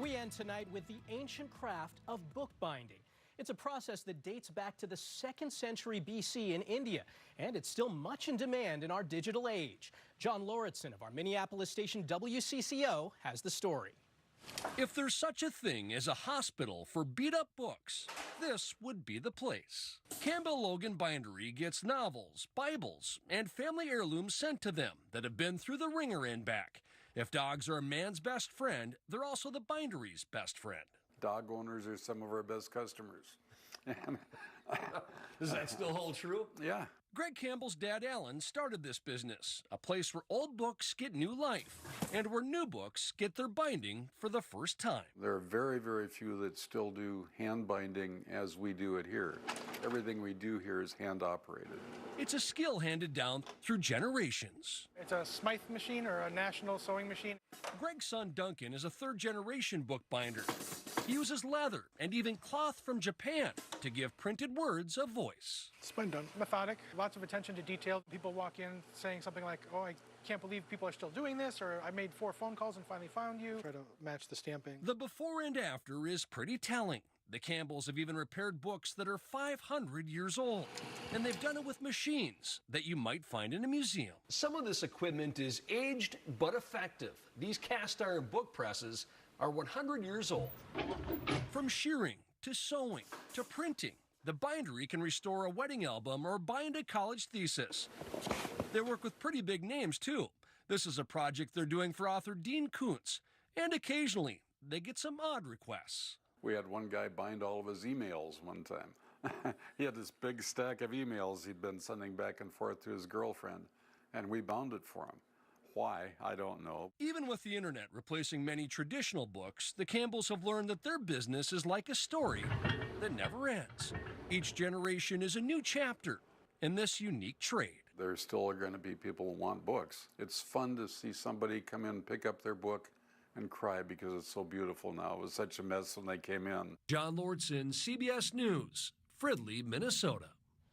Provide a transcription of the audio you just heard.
We end tonight with the ancient craft of bookbinding. It's a process that dates back to the 2nd century BC in India, and it's still much in demand in our digital age. John Lauritsen of our Minneapolis station WCCO has the story. If there's such a thing as a hospital for beat-up books, this would be the place. Campbell Logan Bindery gets novels, Bibles, and family heirlooms sent to them that have been through the ringer and back. If dogs are a man's best friend, they're also the bindery's best friend. Dog owners are some of our best customers. Does that still hold true? Yeah. Greg Campbell's dad, Alan, started this business, a place where old books get new life and where new books get their binding for the first time. There are very, very few that still do hand binding as we do it here. Everything we do here is hand operated. It's a skill handed down through generations. It's a Smythe machine or a national sewing machine. Greg's son, Duncan, is a third-generation bookbinder. He uses leather and even cloth from Japan to give printed words a voice. It's been done. Methodic, lots of attention to detail. People walk in saying something like, oh, I can't believe people are still doing this, or I made 4 phone calls and finally found you. Try to match the stamping. The before and after is pretty telling. The Campbells have even repaired books that are 500 years old. And they've done it with machines that you might find in a museum. Some of this equipment is aged but effective. These cast iron book presses are 100 years old. From shearing to sewing to printing, the bindery can restore a wedding album or bind a college thesis. They work with pretty big names, too. This is a project they're doing for author Dean Koontz. And occasionally, they get some odd requests. We had one guy bind all of his emails one time. He had this big stack of emails he'd been sending back and forth to his girlfriend, and we bound it for him. Why? I don't know. Even with the internet replacing many traditional books, the Campbells have learned that their business is like a story that never ends. Each generation is a new chapter in this unique trade. There still are going to be people who want books. It's fun to see somebody come in, pick up their book, and cry because it's so beautiful now. It was such a mess when they came in. John Lauritsen, CBS News, Fridley, Minnesota.